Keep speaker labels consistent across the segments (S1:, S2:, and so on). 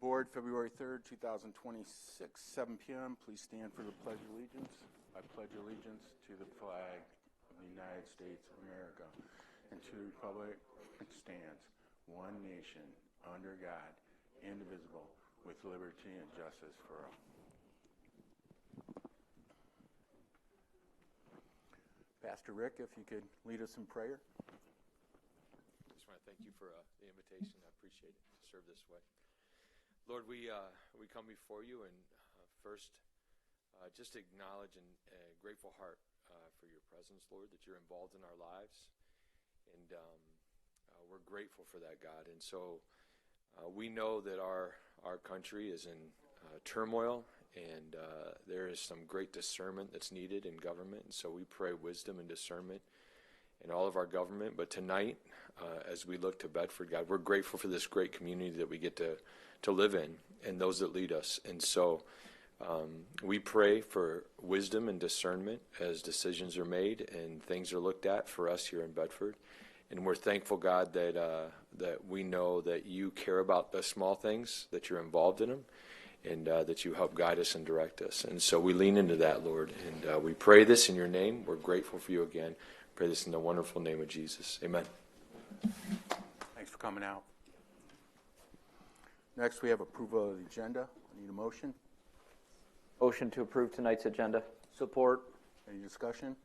S1: Board, February 3rd, 2026, 7 p.m. Please stand for the Pledge of Allegiance. I pledge allegiance to the flag of the United States of America and to the republic that stands, one nation, under God, indivisible, with liberty and justice for all. Pastor Rick, if you could lead us in prayer.
S2: I just want to thank you for the invitation. I appreciate it to serve this way. Lord, we come before you and first just acknowledge a grateful heart for your presence, Lord, that you're involved in our lives. And we're grateful for that, God. And so we know that our country is in turmoil, and there is some great discernment that's needed in government. And so we pray wisdom and discernment in all of our government. But tonight, as we look to Bedford, God, we're grateful for this great community that we get to live in and those that lead us. And so we pray for wisdom and discernment as decisions are made and things are looked at for us here in Bedford. And we're thankful, God, that we know that you care about the small things, that you're involved in them, and that you help guide us and direct us. And so we lean into that, Lord. And we pray this in your name. We're grateful for you again. Pray this in the wonderful name of Jesus. Amen.
S1: Thanks for coming out. Next, we have approval of the agenda. I need a motion.
S3: Motion to approve tonight's agenda. Support.
S1: Any discussion?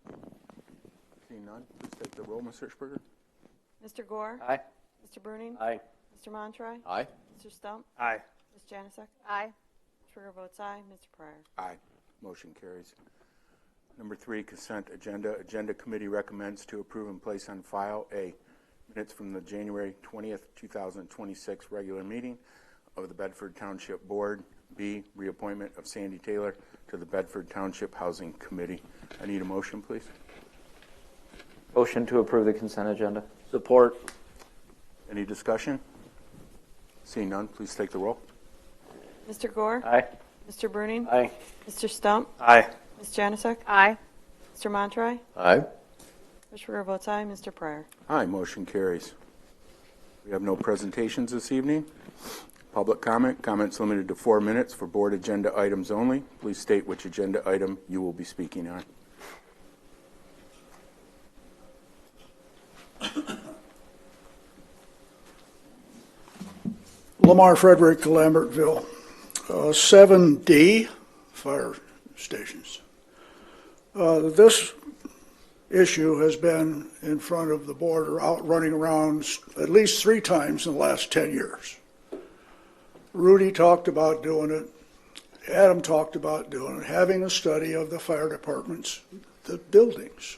S1: Seeing none, please take the roll, Ms. Hirschberger.
S4: Mr. Gore?
S3: Aye.
S4: Mr. Bruning?
S3: Aye.
S4: Mr. Montroy?
S3: Aye.
S4: Mr. Stump?
S3: Aye.
S4: Ms. Janasek?
S5: Aye.
S4: Trigger votes aye. Mr. Pryor?
S1: Aye. Motion carries. Number 3, consent agenda. Agenda committee recommends to approve and place on file A, minutes from the January 20th, 2026 regular meeting of the Bedford Township Board. B, reappointment of Sandy Taylor to the Bedford Township Housing Committee. I need a motion, please.
S3: Motion to approve the consent agenda. Support.
S1: Any discussion? Seeing none, please take the roll.
S4: Mr. Gore?
S3: Aye.
S4: Mr. Bruning?
S3: Aye.
S4: Mr. Stump?
S3: Aye.
S4: Ms. Janasek?
S5: Aye.
S4: Mr. Montroy?
S3: Aye.
S4: Trigger votes aye. Mr. Pryor?
S1: Aye, motion carries. We have no presentations this evening. Public comment. Comments limited to 4 minutes for board agenda items only. Please state which agenda item you will be speaking on.
S6: Lamar Frederick, Lambertville. 7D, fire stations. This issue has been in front of the board or out running around at least 3 times in the last 10 years. Rudy talked about doing it. Adam talked about doing it, having a study of the fire departments, the buildings.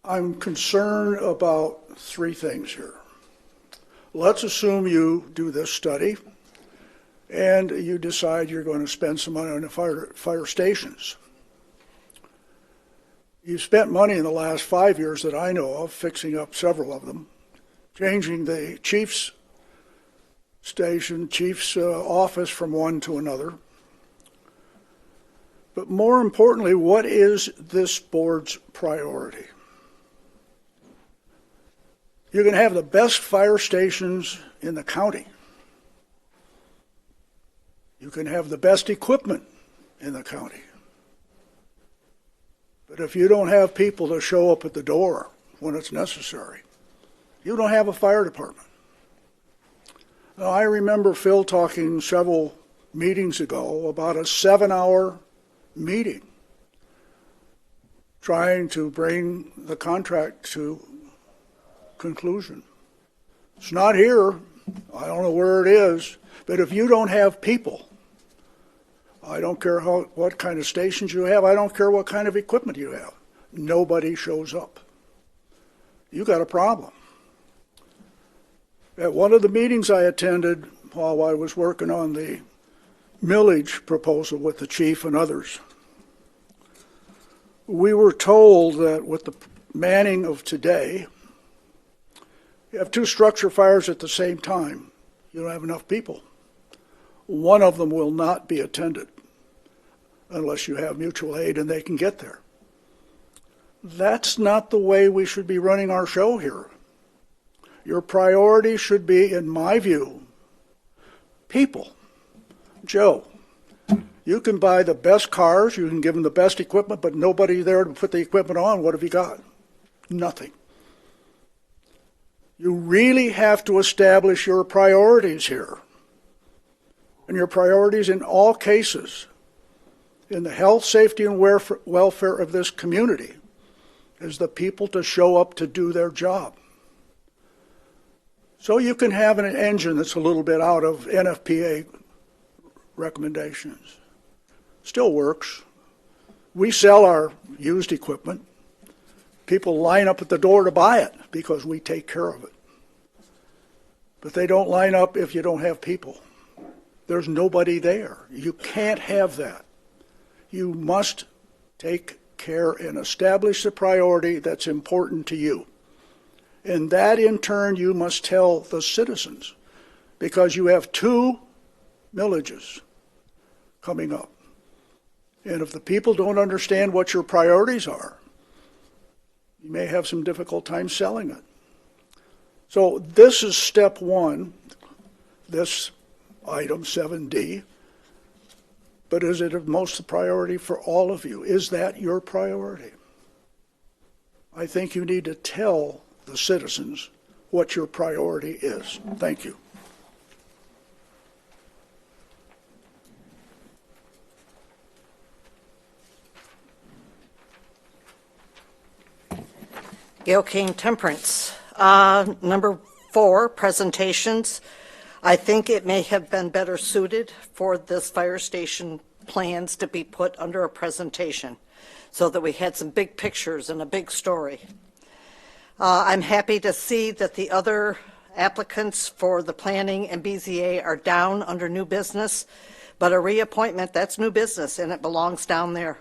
S6: I'm concerned about 3 things here. Let's assume you do this study and you decide you're going to spend some money on the fire stations. You've spent money in the last 5 years that I know of, fixing up several of them, changing the chief's station, chief's office from one to another. But more importantly, what is this board's priority? You can have the best fire stations in the county. You can have the best equipment in the county. But if you don't have people to show up at the door when it's necessary, you don't have a fire department. Now, I remember Phil talking several meetings ago about a 7-hour meeting trying to bring the contract to conclusion. It's not here. I don't know where it is. But if you don't have people, I don't care what kind of stations you have. I don't care what kind of equipment you have. Nobody shows up. You got a problem. At one of the meetings I attended while I was working on the millage proposal with the chief and others, we were told that with the manning of today, you have 2 structure fires at the same time. You don't have enough people. One of them will not be attended unless you have mutual aid and they can get there. That's not the way we should be running our show here. Your priority should be, in my view, people. Joe, you can buy the best cars, you can give them the best equipment, but nobody there to put the equipment on. What have you got? Nothing. You really have to establish your priorities here. And your priorities in all cases, in the health, safety, and welfare of this community, is the people to show up to do their job. So you can have an engine that's a little bit out of NFPA recommendations. Still works. We sell our used equipment. People line up at the door to buy it because we take care of it. But they don't line up if you don't have people. There's nobody there. You can't have that. You must take care and establish the priority that's important to you. And that, in turn, you must tell the citizens, because you have 2 millages coming up. And if the people don't understand what your priorities are, you may have some difficult time selling it. So this is step 1, this item 7D. But is it of most priority for all of you? Is that your priority? I think you need to tell the citizens what your priority is. Thank you.
S5: Gail King, Temperance. Number 4, presentations. I think it may have been better suited for this fire station plans to be put under a presentation so that we had some big pictures and a big story. I'm happy to see that the other applicants for the planning and BZA are down under new business, but a reappointment, that's new business, and it belongs down there.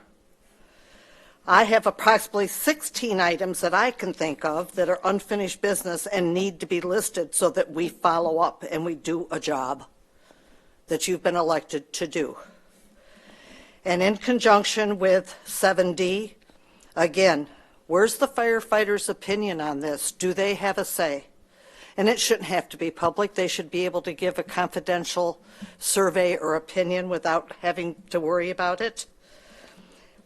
S5: I have approximately 16 items that I can think of that are unfinished business and need to be listed so that we follow up and we do a job that you've been elected to do. And in conjunction with 7D, again, where's the firefighters' opinion on this? Do they have a say? And it shouldn't have to be public. They should be able to give a confidential survey or opinion without having to worry about it.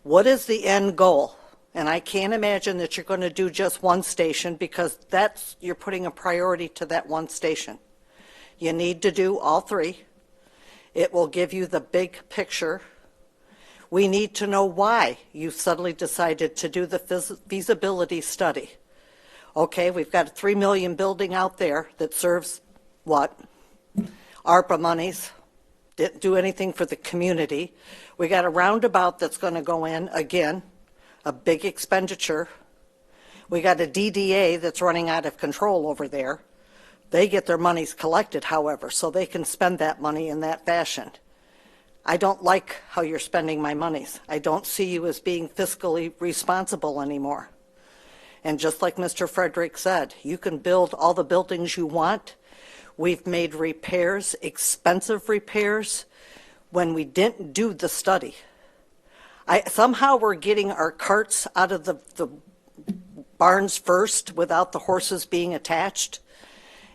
S5: What is the end goal? And I can't imagine that you're going to do just one station, because you're putting a priority to that one station. You need to do all 3. It will give you the big picture. We need to know why you suddenly decided to do the feasibility study. Okay, we've got a $3 million building out there that serves what? ARPA monies. Didn't do anything for the community. We got a roundabout that's going to go in, again, a big expenditure. We got a DDA that's running out of control over there. They get their monies collected, however, so they can spend that money in that fashion. I don't like how you're spending my monies. I don't see you as being fiscally responsible anymore. And just like Mr. Frederick said, you can build all the buildings you want. We've made repairs, expensive repairs, when we didn't do the study. Somehow we're getting our carts out of the barns first without the horses being attached.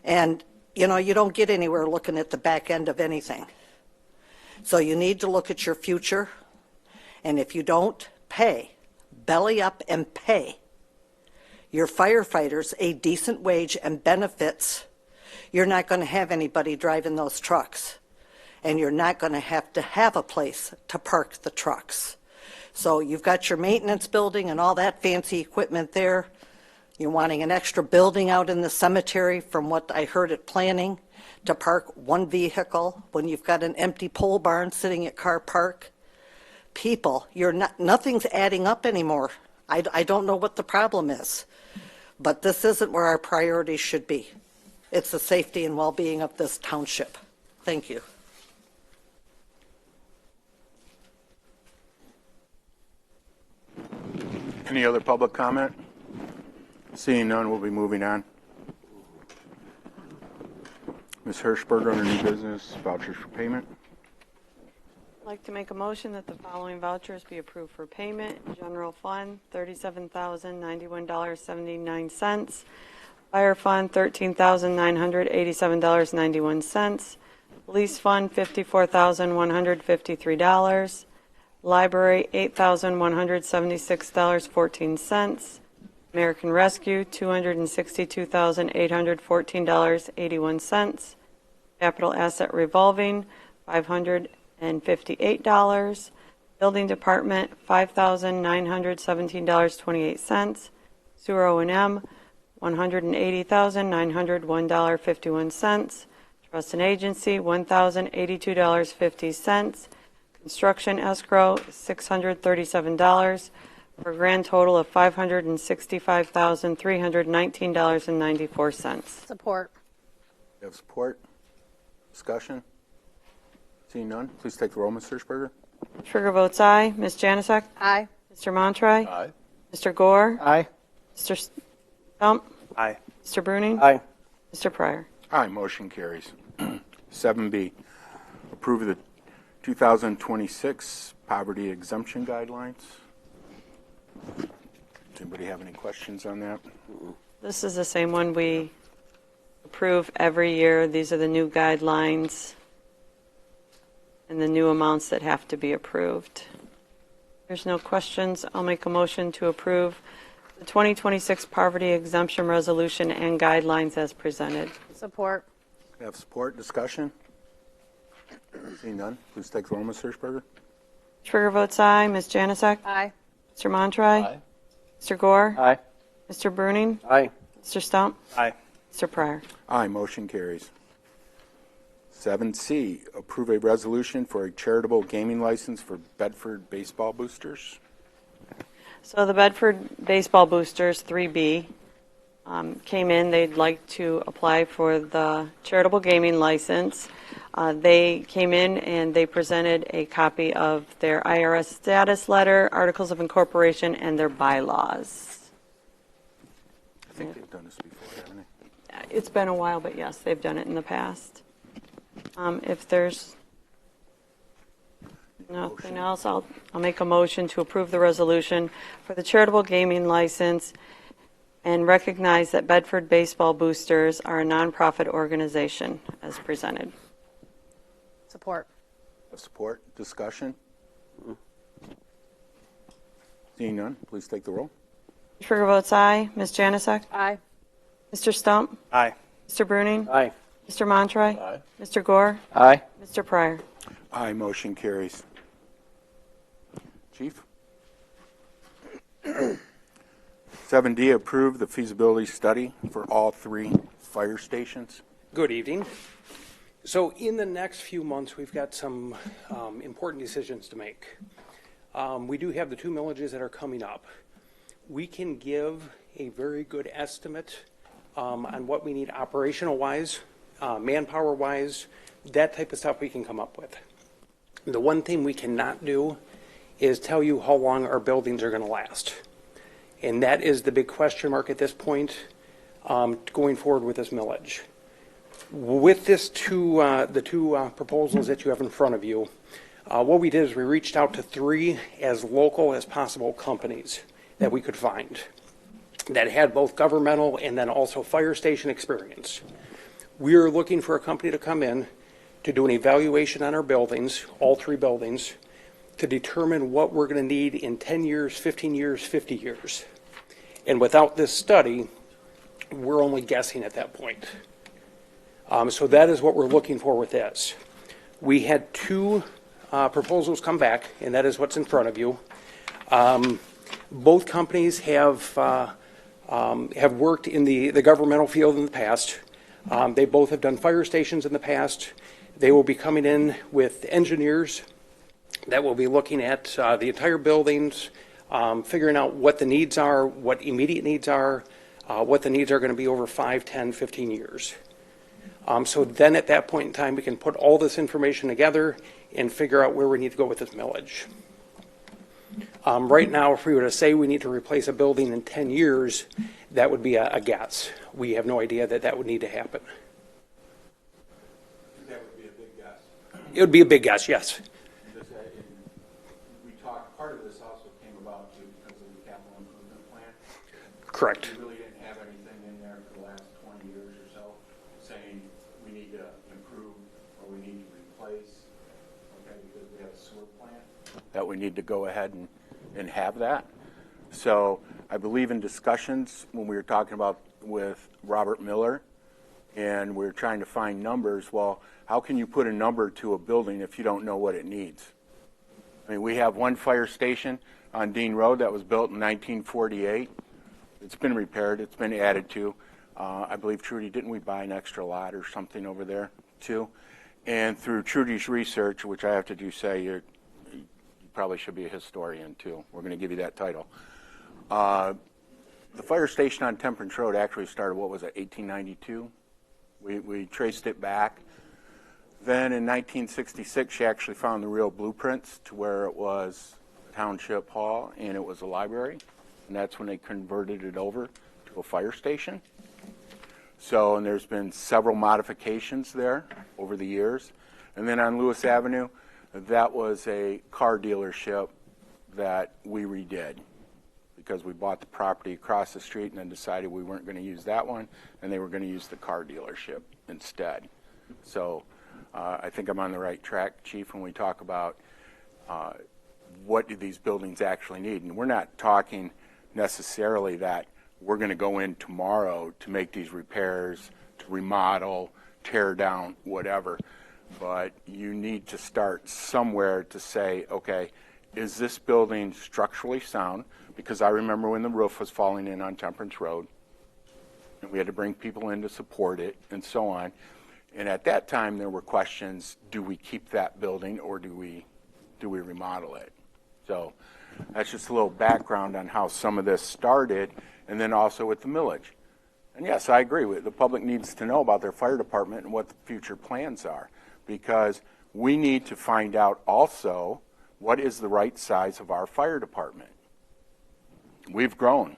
S5: And, you know, you don't get anywhere looking at the back end of anything. So you need to look at your future. And if you don't pay, belly up and pay your firefighters a decent wage and benefits, you're not going to have anybody driving those trucks. And you're not going to have a place to park the trucks. So you've got your maintenance building and all that fancy equipment there. You're wanting an extra building out in the cemetery, from what I heard at planning, to park one vehicle when you've got an empty pole barn sitting at Car Park. People, nothing's adding up anymore. I don't know what the problem is, but this isn't where our priorities should be. It's the safety and well-being of this township. Thank you.
S1: Any other public comment? Seeing none, we'll be moving on. Ms. Hirschberger, under new business, vouchers for payment.
S4: I'd like to make a motion that the following vouchers be approved for payment. General Fund, $37,091.79. Fire Fund, $13,987.91. Police Fund, $54,153. Library, $8,176.14. American Rescue, $262,814.81. Capital Asset Revolving, $558. Building Department, $5,917.28. Sewer O&M, $180,901.51. Trust and Agency, $1,082.50. Construction Escrow, $637, for a grand total of $565,319.94.
S7: Support.
S1: You have support? Discussion? Seeing none, please take the roll, Ms. Hirschberger.
S4: Trigger votes aye. Ms. Janasek?
S7: Aye.
S4: Mr. Montroy?
S1: Aye.
S4: Mr. Gore?
S3: Aye.
S4: Mr. Stump?
S3: Aye.
S4: Mr. Bruning?
S3: Aye.
S4: Mr. Pryor?
S1: Aye, motion carries. 7B, approve the 2026 poverty exemption guidelines. Does anybody have any questions on that?
S4: This is the same one we approve every year. These are the new guidelines and the new amounts that have to be approved. There's no questions. I'll make a motion to approve the 2026 poverty exemption resolution and guidelines as presented.
S7: Support.
S1: You have support? Discussion? Seeing none, please take the roll, Ms. Hirschberger.
S4: Trigger votes aye. Ms. Janasek?
S7: Aye.
S4: Mr. Montroy?
S3: Aye.
S4: Mr. Gore?
S3: Aye.
S4: Mr. Bruning?
S3: Aye.
S4: Mr. Stump?
S3: Aye.
S4: Mr. Pryor?
S1: Aye, motion carries. 7C, approve a resolution for a charitable gaming license for Bedford baseball boosters.
S4: So the Bedford Baseball Boosters, 3B, came in. They'd like to apply for the charitable gaming license. They came in and they presented a copy of their IRS status letter, articles of incorporation, and their bylaws.
S1: I think they've done this before, haven't they?
S4: It's been a while, but yes, they've done it in the past. If there's nothing else, I'll make a motion to approve the resolution for the charitable gaming license and recognize that Bedford Baseball Boosters are a nonprofit organization as presented.
S7: Support.
S1: Support? Discussion? Seeing none, please take the roll.
S4: Trigger votes aye. Ms. Janasek?
S7: Aye.
S4: Mr. Stump?
S3: Aye.
S4: Mr. Bruning?
S3: Aye.
S4: Mr. Montroy?
S3: Aye.
S4: Mr. Gore?
S3: Aye.
S4: Mr. Pryor?
S1: Aye, motion carries. Chief? 7D, approve the feasibility study for all 3 fire stations.
S8: Good evening. So in the next few months, we've got some important decisions to make. We do have the 2 millages that are coming up. We can give a very good estimate on what we need operational-wise, manpower-wise, that type of stuff we can come up with. The one thing we cannot do is tell you how long our buildings are going to last. And that is the big question mark at this point going forward with this millage. With this the two proposals that you have in front of you, what we did is we reached out to 3 as local as possible companies that we could find that had both governmental and then also fire station experience. We are looking for a company to come in to do an evaluation on our buildings, all 3 buildings, to determine what we're going to need in 10 years, 15 years, 50 years. And without this study, we're only guessing at that point. So that is what we're looking for with this. We had 2 proposals come back, and that is what's in front of you. Both companies have worked in the governmental field in the past. They both have done fire stations in the past. They will be coming in with engineers that will be looking at the entire buildings, figuring out what the needs are, what immediate needs are, what the needs are going to be over 5, 10, 15 years. So then at that point in time, we can put all this information together and figure out where we need to go with this millage. Right now, if we were to say we need to replace a building in 10 years, that would be a guess. We have no idea that would need to happen.
S1: That would be a big guess.
S8: It would be a big guess, yes.
S1: We talked, part of this also came about because of the capital improvement plan.
S8: Correct.
S1: We really didn't have anything in there for the last place, okay, because we have a sewer plant, that we need to go ahead and have that. So I believe in discussions when we were talking about with Robert Miller, and we were trying to find numbers, well, how can you put a number to a building if you don't know what it needs? I mean, we have one fire station on Dean Road that was built in 1948. It's been repaired. It's been added to. I believe, Trudy, didn't we buy an extra lot or something over there, too? And through Trudy's research, which I have to do say, you probably should be a historian, too. We're going to give you that title. The fire station on Temperance Road actually started, what was it, 1892? We traced it back. Then in 1966, she actually found the real blueprints to where it was Township Hall and it was a library. And that's when they converted it over to a fire station. So, and there's been several modifications there over the years. And then on Lewis Avenue, that was a car dealership that we redid because we bought the property across the street and then decided we weren't going to use that one and they were going to use the car dealership instead. So I think I'm on the right track, Chief, when we talk about what do these buildings actually need. And we're not talking necessarily that we're going to go in tomorrow to make these repairs, to remodel, tear down, whatever. But you need to start somewhere to say, okay, is this building structurally sound? Because I remember when the roof was falling in on Temperance Road, and we had to bring people in to support it and so on. And at that time, there were questions, do we keep that building or do we remodel it? So that's just a little background on how some of this started, and then also with the millage. And yes, I agree with the public needs to know about their fire department and what the future plans are, because we need to find out also what is the right size of our fire department. We've grown.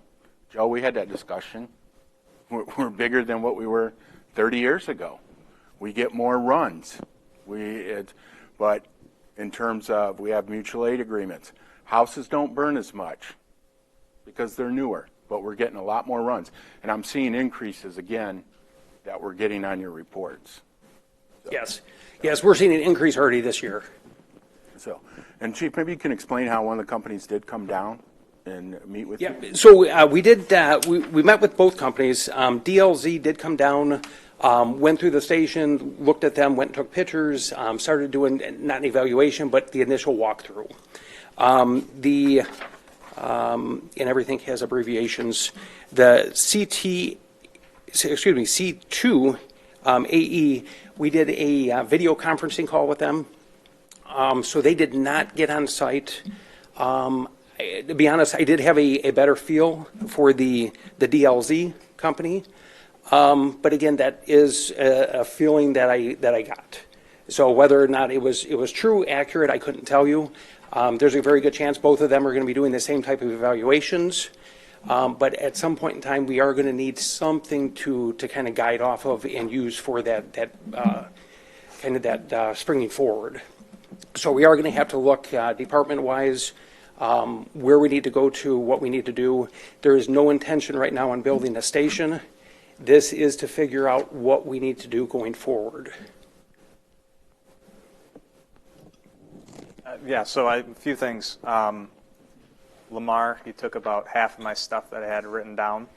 S1: Joe, we had that discussion. We're bigger than what we were 30 years ago. We get more runs. But in terms of, we have mutual aid agreements. Houses don't burn as much because they're newer, but we're getting a lot more runs. And I'm seeing increases, again, that we're getting on your reports. So.
S8: Yes, we're seeing an increase already this year.
S1: So, and Chief, maybe you can explain how one of the companies did come down and meet with you?
S8: Yeah, so we did, we met with both companies. DLZ did come down, went through the station, looked at them, went and took pictures, started doing, not an evaluation, but the initial walkthrough. And everything has abbreviations. The C2 AE, we did a video conferencing call with them. So they did not get on site. To be honest, I did have a better feel for the DLZ company. But again, that is a feeling that I got. So whether or not it was true, accurate, I couldn't tell you. There's a very good chance both of them are going to be doing the same type of evaluations. But at some point in time, we are going to need something to kind of guide off of and use for that springing forward. So we are going to have to look department-wise, where we need to go to, what we need to do. There is no intention right now on building a station. This is to figure out what we need to do going forward.
S9: So a few things. Lamar, he took about half of my stuff that I had written down.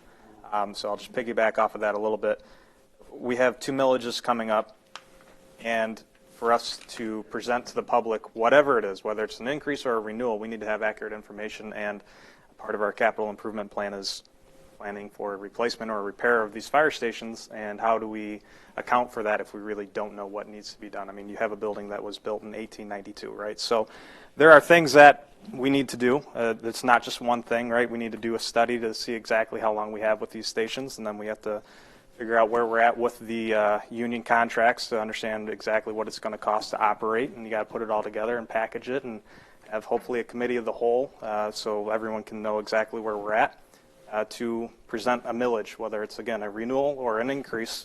S9: So I'll just piggyback off of that a little bit. We have 2 millages coming up, and for us to present to the public, whatever it is, whether it's an increase or a renewal, we need to have accurate information, and part of our capital improvement plan is planning for a replacement or a repair of these fire stations, and how do we account for that if we really don't know what needs to be done. I mean, you have a building that was built in 1892, right? So there are things that we need to do. It's not just one thing, right? We need to do a study to see exactly how long we have with these stations, and then we have to figure out where we're at with the union contracts to understand exactly what it's going to cost to operate, and you got to put it all together and package it and have hopefully a committee of the whole so everyone can know exactly where we're at to present a millage, whether it's, again, a renewal or an increase.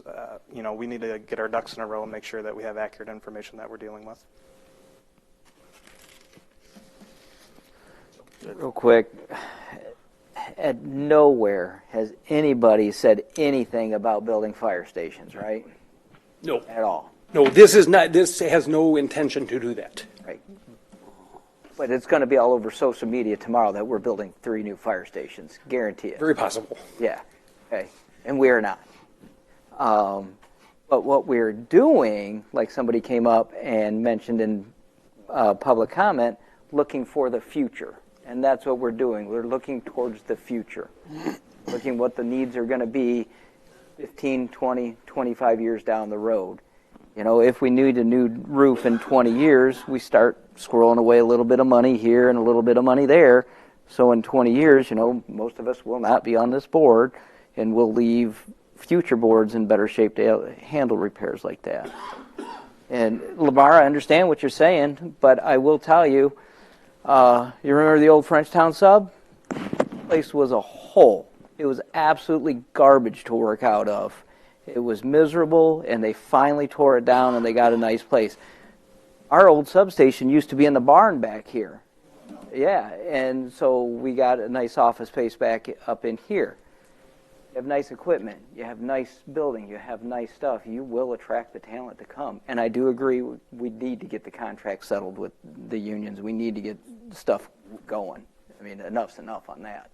S9: We need to get our ducks in a row and make sure that we have accurate information that we're dealing with.
S3: Real quick, at nowhere has anybody said anything about building fire stations, right?
S8: No.
S3: At all.
S8: No, this is not. This has no intention to do that.
S10: Right. But it's going to be all over social media tomorrow that we're building 3 new fire stations. Guarantee it.
S8: Very possible.
S10: Yeah. Okay. And we're not. But what we're doing, like somebody came up and mentioned in public comment, looking for the future. And that's what we're doing. We're looking towards the future. Looking what the needs are going to be 15, 20, 25 years down the road. You know, if we need a new roof in 20 years, we start squirreling away a little bit of money here and a little bit of money there. So in 20 years, you know, most of us will not be on this board, and we'll leave future boards in better shape to handle repairs like that. And Lamar, I understand what you're saying, but I will tell you, you remember the old Frenchtown sub? The place was a hole. It was absolutely garbage to work out of. It was miserable, and they finally tore it down, and they got a nice place. Our old substation used to be in the barn back here. Yeah, and so we got a nice office space back up in here. You have nice equipment. You have nice building. You have nice stuff. You will attract the talent to come. And I do agree we need to get the contract settled with the unions. We need to get stuff going. I mean, enough's enough on that.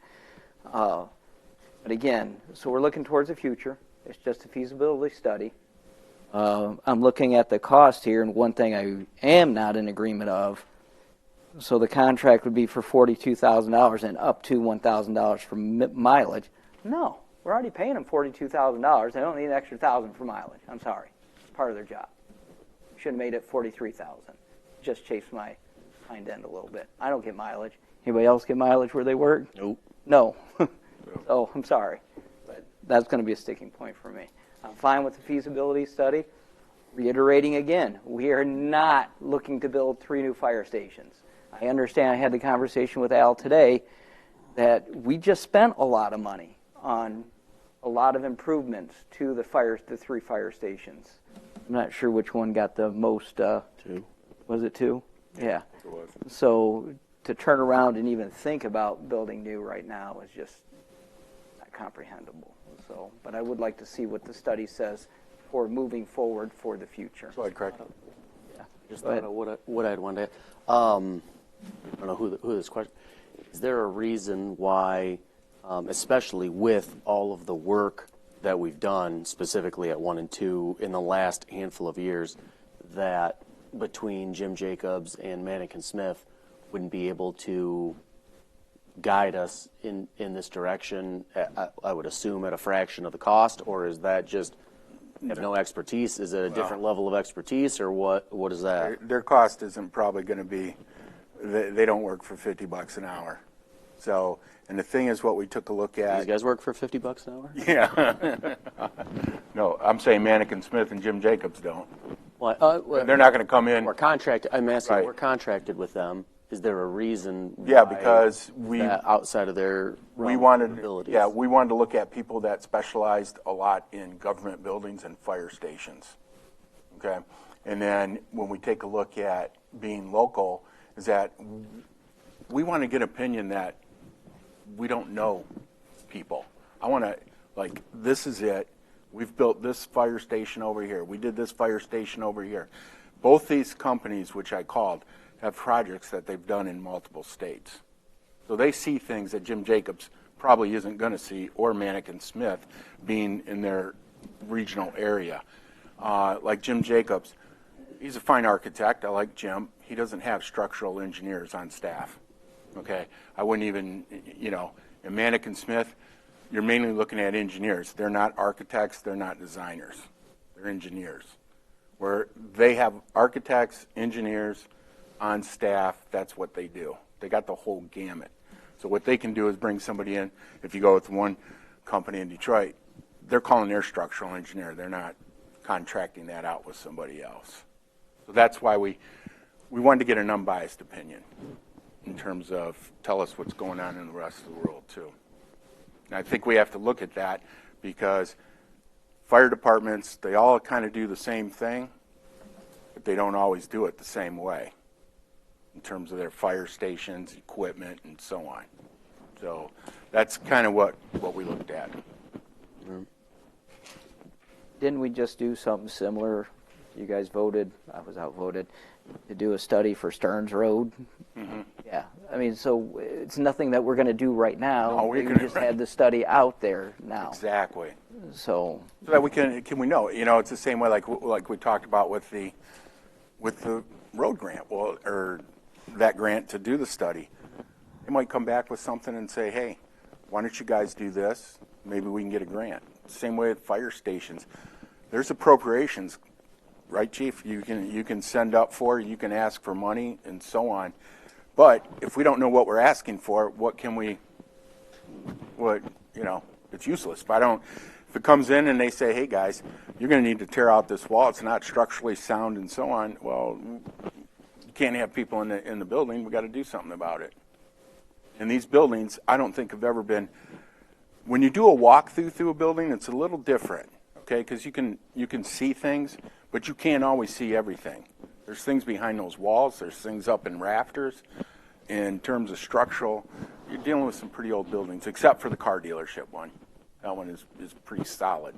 S10: But again, so we're looking towards the future. It's just a feasibility study. I'm looking at the cost here, and one thing I am not in agreement of, so the contract would be for $42,000 and up to $1,000 for mileage. No, we're already paying them $42,000. They don't need an extra $1,000 for mileage. I'm sorry. It's part of their job. Should have made it $43,000. Just chased my hind end a little bit. I don't get mileage. Anybody else get mileage where they work?
S1: Nope.
S10: No. So I'm sorry. But that's going to be a sticking point for me. I'm fine with the feasibility study. Reiterating again, we are not looking to build 3 new fire stations. I understand, I had the conversation with Al today, that we just spent a lot of money on a lot of improvements to the 3 fire stations. I'm not sure which one got the most.
S1: 2.
S10: Was it 2? Yeah.
S1: It was.
S10: So to turn around and even think about building new right now is just not comprehensible. So, but I would like to see what the study says for moving forward for the future.
S1: Go ahead, Craig.
S10: Yeah.
S11: Just thought of what I'd wanted to I don't know who this question. Is there a reason why, especially with all of the work that we've done specifically at 1 and 2 in the last handful of years, that between Jim Jacobs and Manikin Smith wouldn't be able to guide us in this direction, I would assume at a fraction of the cost, or is that just have no expertise? Is it a different level of expertise, or what is that?
S1: Their cost isn't probably going to be, they don't work for $50 an hour. So, and the thing is, what we took a look at.
S11: These guys work for $50 an hour?
S1: Yeah. No, I'm saying Manikin Smith and Jim Jacobs don't.
S11: Well,
S1: They're not going to come in.
S11: We're contracted. I'm asking.
S1: Right.
S11: We're contracted with them. Is there a reason?
S1: Yeah,
S11: why
S1: because we
S11: outside of their
S1: we
S11: realm
S1: wanted
S11: of abilities?
S1: yeah we wanted to look at people that specialized a lot in government buildings and fire stations. Okay, and then when we take a look at being local, is that we want to get opinion that we don't know people. I want to, like, this is it. We've built this fire station over here. We did this fire station over here. Both these companies, which I called, have projects that they've done in multiple states. So they see things that Jim Jacobs probably isn't going to see, or Manikin Smith being in their regional area. Like Jim Jacobs, he's a fine architect. I like Jim. He doesn't have structural engineers on staff. Okay, I wouldn't even, in Manikin Smith, you're mainly looking at engineers. They're not architects. They're not designers. They're engineers. Where they have architects, engineers on staff, that's what they do. They got the whole gamut. So what they can do is bring somebody in. If you go with one company in Detroit, they're calling their structural engineer. They're not contracting that out with somebody else. So that's why we wanted to get an unbiased opinion in terms of tell us what's going on in the rest of the world too. And I think we have to look at that because fire departments, they all kind of do the same thing, but they don't always do it the same way in terms of their fire stations, equipment, and so on. So that's kind of what we looked at.
S10: Didn't we just do something similar You guys voted, I was outvoted, to do a study for Stearns Road. Yeah, I mean, so it's nothing that we're going to do right now.
S1: No,
S10: we
S1: can-
S10: just had the study out there now.
S1: Exactly.
S10: So
S1: So that we can we know, it's the same way like we talked about with the road grant, well, or that grant to do the study. They might come back with something and say, hey, why don't you guys do this? Maybe we can get a grant. Same way with fire stations. There's appropriations, right, Chief? You can send up for, you can ask for money and so on. But if we don't know what we're asking for, it's useless. If it comes in and they say, hey guys, you're going to need to tear out this wall, it's not structurally sound and so on, well, you can't have people in the building, we got to do something about it. And these buildings, I don't think have ever been, when you do a walkthrough through a building, it's a little different, okay, because you can see things, but you can't always see everything. There's things behind those walls, there's things up in rafters. In terms of structural, you're dealing with some pretty old buildings, except for the car dealership one. That one is pretty solid.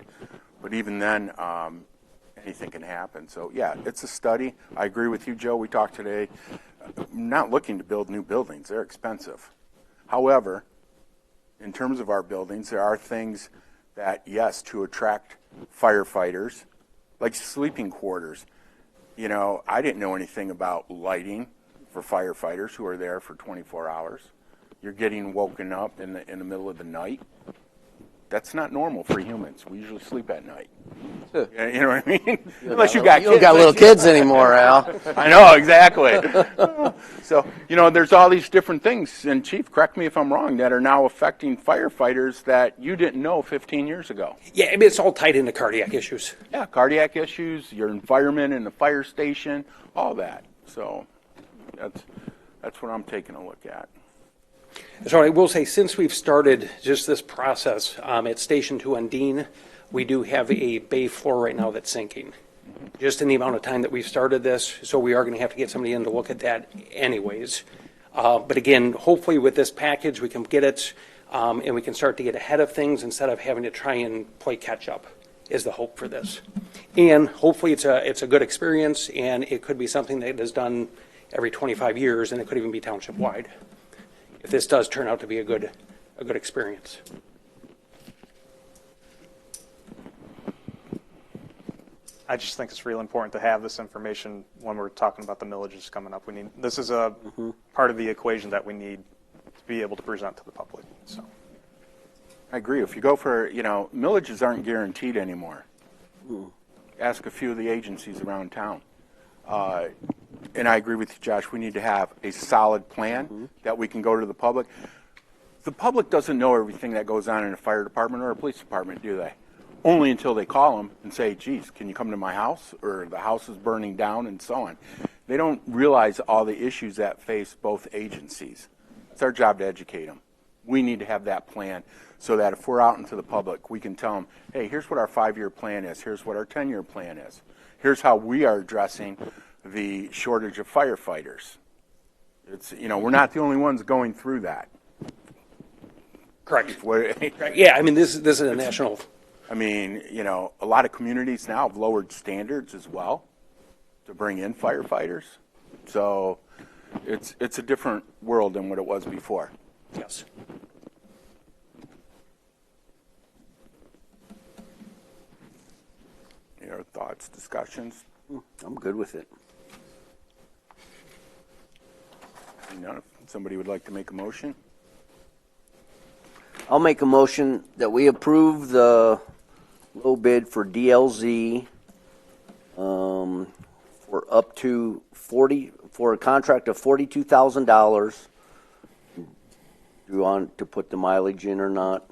S1: But even then, anything can happen. So, yeah, it's a study. I agree with you, Joe. We talked today. I'm not looking to build new buildings. They're expensive. However, in terms of our buildings, there are things that, yes, to attract firefighters, like sleeping quarters. I didn't know anything about lighting for firefighters who are there for 24 hours. You're getting woken up in the middle of the night. That's not normal for humans. We usually sleep at night. You know what I mean? Unless you got kids.
S11: You don't got little kids anymore, Al.
S1: I know, exactly. So, there's all these different things, and Chief, correct me if I'm wrong, that are now affecting firefighters that you didn't know 15 years ago.
S8: Yeah, I mean, it's all tied into cardiac issues.
S1: Yeah, cardiac issues, your environment in the fire station, all that. So that's what I'm taking a look at.
S8: So I will say, since we've started just this process at Station 2 on Dean, we do have a bay floor right now that's sinking. Just in the amount of time that we've started this, so we are going to have to get somebody in to look at that anyways. But again, hopefully with this package, we can get it and we can start to get ahead of things instead of having to try and play catch up, is the hope for this. And hopefully it's a good experience, and it could be something that is done every 25 years, and it could even be township-wide, if this does turn out to be a good experience.
S9: I just think it's really important to have this information when we're talking about the millages coming up. This is a part of the equation that we need to be able to present to the public. So,
S1: I agree. If you go for, millages aren't guaranteed anymore. Ask a few of the agencies around town. And I agree with you, Josh. We need to have a solid plan that we can go to the public. The public doesn't know everything that goes on in a fire department or a police department, do they? Only until they call them and say, geez, can you come to my house? Or the house is burning down and so on. They don't realize all the issues that face both agencies. It's our job to educate them. We need to have that plan so that if we're out into the public, we can tell them, hey, here's what our 5-year plan is. Here's what our 10-year plan is. Here's how we are addressing the shortage of firefighters. It's, we're not the only ones going through that.
S8: Correct. Yeah, I mean, this is a national.
S1: I mean, a lot of communities now have lowered standards as well to bring in firefighters. So it's a different world than what it was before.
S8: Yes.
S1: Your thoughts, discussions?
S11: I'm good with it.
S1: If somebody would like to make a motion?
S11: I'll make a motion that we approve the low bid for DLZ for up to for a contract of $42,000. Do you want to put the mileage in or not?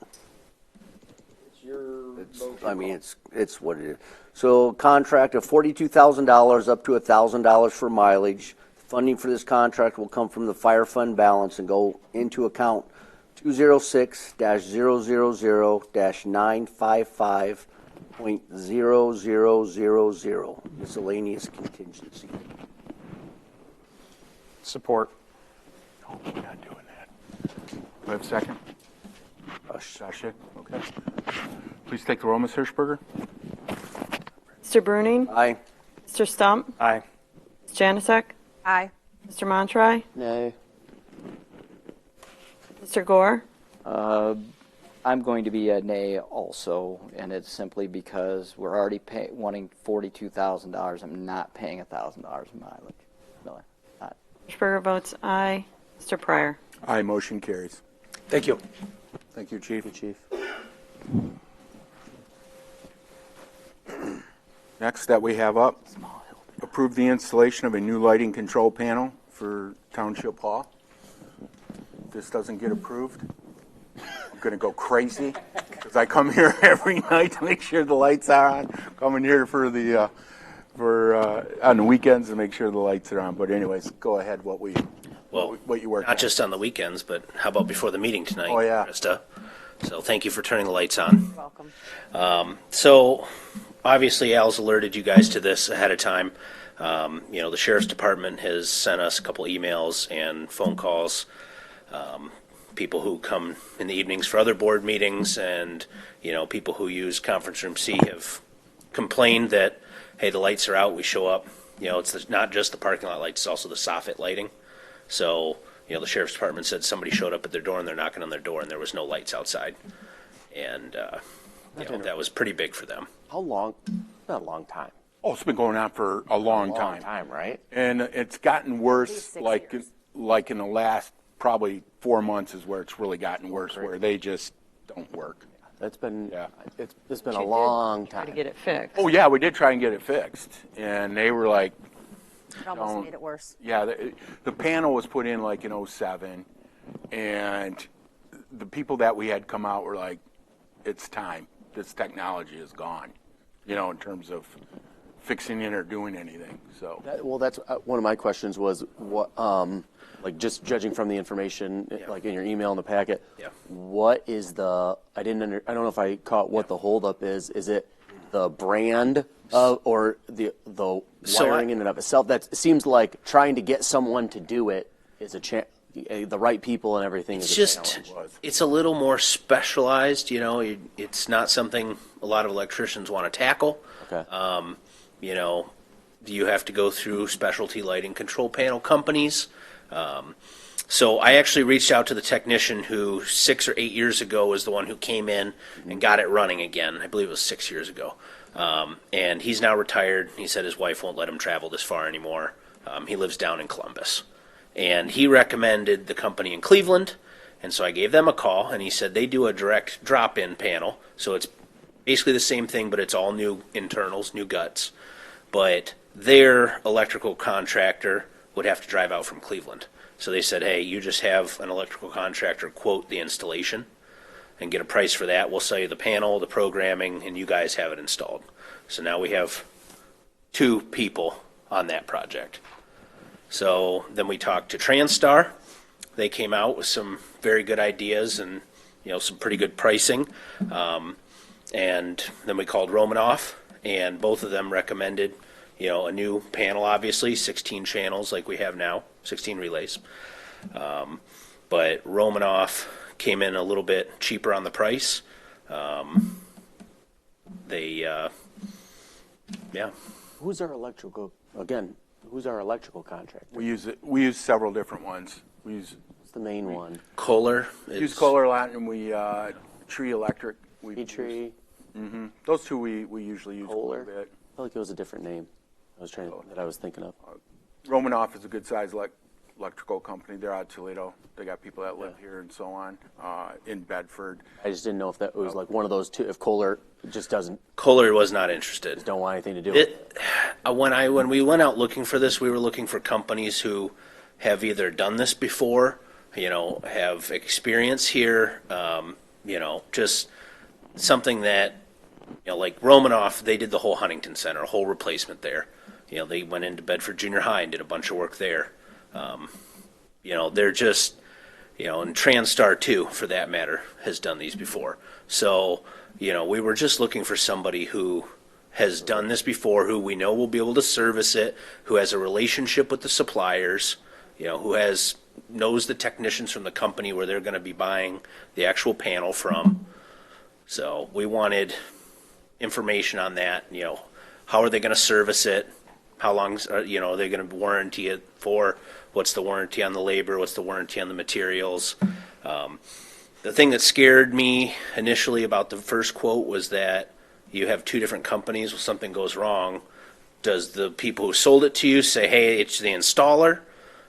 S11: It's what it is. So contract of $42,000 up to $1,000 for mileage. Funding for this contract will come from the fire fund balance and go into account 206-000-955.0000 miscellaneous contingency.
S9: support.
S1: No, we're not doing that. Do I have a second? Sasha, okay. Please take the roll, Ms. Hirschberger.
S4: Mr. Bruning?
S11: Aye.
S4: Mr. Stump?
S9: Aye.
S4: Ms. Janusik?
S7: Aye.
S4: Mr. Montroy?
S11: Nay.
S4: Mr. Gore?
S10: I'm going to be a nay also, and it's simply because we're already wanting $42,000. I'm not paying $1,000 in mileage. No, not.
S4: Hirschberger votes aye. Mr. Pryor?
S1: Aye, motion carries.
S8: Thank you.
S1: Thank you, Chief.
S11: Chief.
S1: Next that we have up, approve the installation of a new lighting control panel for Township Hall. If this doesn't get approved, I'm going to go crazy because I come here every night to make sure the lights are on. Coming here for the on the weekends to make sure the lights are on. But anyways, go ahead. What you work
S12: Not just on the weekends, but how about before the meeting tonight,
S1: Oh, yeah.
S12: Krista? So thank you for turning the lights on.
S7: Welcome.
S12: So obviously Al's alerted you guys to this ahead of time. The Sheriff's Department has sent us a couple emails and phone calls. People who come in the evenings for other board meetings and, people who use Conference Room C have complained that, hey, the lights are out, we show up. It's not just the parking lot lights, it's also the soffit lighting. So, the Sheriff's Department said somebody showed up at their door and they're knocking on their door and there was no lights outside. And, that was pretty big for them.
S11: How long? Not a long time.
S1: Oh, it's been going on for a long time.
S11: Right?
S1: And it's gotten worse,
S7: 6
S1: like
S7: years.
S1: like in the last probably 4 months is where it's really gotten worse, where they just don't work.
S11: It's been
S1: Yeah.
S11: it's been a long
S4: Try
S11: time.
S4: to get it fixed.
S1: Oh yeah, we did try and get it fixed, and they were like,
S7: It almost
S1: Don't-
S7: made it worse.
S1: yeah, the panel was put in like in '07, and the people that we had come out were like, it's time. This technology is gone, in terms of fixing it or doing anything. So
S11: That's one of my questions was what, like just judging from the information, like in your email in the packet.
S12: Yeah.
S11: What is I don't know if I caught what the holdup is. Is it the brand or the
S12: So
S11: wiring in and of itself? That seems like trying to get someone to do it is the right people and everything.
S12: It's
S11: is
S12: just,
S11: a challenge.
S12: it's a little more specialized, it's not something a lot of electricians want to tackle.
S11: Okay.
S12: You have to go through specialty lighting control panel companies. So I actually reached out to the technician who 6 or 8 years ago was the one who came in and got it running again. I believe it was 6 years ago. And he's now retired. He said his wife won't let him travel this far anymore. He lives down in Columbus. And he recommended the company in Cleveland. And so I gave them a call, and he said they do a direct drop-in panel. So it's basically the same thing, but it's all new internals, new guts. But their electrical contractor would have to drive out from Cleveland. So they said, hey, you just have an electrical contractor quote the installation and get a price for that. We'll sell you the panel, the programming, and you guys have it installed. So now we have 2 people on that project. So then we talked to TransStar. They came out with some very good ideas and some pretty good pricing. And then we called Romanoff, and both of them recommended a new panel, obviously, 16 channels like we have now, 16 relays. But Romanoff came in a little bit cheaper on the price.
S11: Who's our electrical contractor?
S1: we use several different ones. We use
S11: What's the main one?
S12: Kohler.
S1: use Kohler a lot, and we Tree Electric.
S11: Petrie.
S1: Those two we usually use
S11: Kohler?
S1: quite a bit.
S11: I felt like it was a different name. I was thinking of.
S1: Romanoff is a good sized electrical company. They're out of Toledo. They got people that live here and so on, in Bedford.
S11: I just didn't know if that was like one of those two. If Kohler just
S12: Kohler was not interested.
S11: don't want anything to do with it.
S12: When we went out looking for this, we were looking for companies who have either done this before, have experience here, just something that, like Romanoff, they did the whole Huntington Center, a whole replacement there. They went into Bedford Junior High and did a bunch of work there. They're just, and TransStar too, for that matter, has done these before. So, we were just looking for somebody who has done this before, who we know will be able to service it, who has a relationship with the suppliers, who knows the technicians from the company where they're going to be buying the actual panel from. So we wanted information on that, how are they going to service it, how long's, you know, they're going to warranty it for? What's the warranty on the labor? What's the warranty on the materials? The thing that scared me initially about the first quote was that you have two different companies. When something goes wrong, does the people who sold it to you say, hey, it's the installer?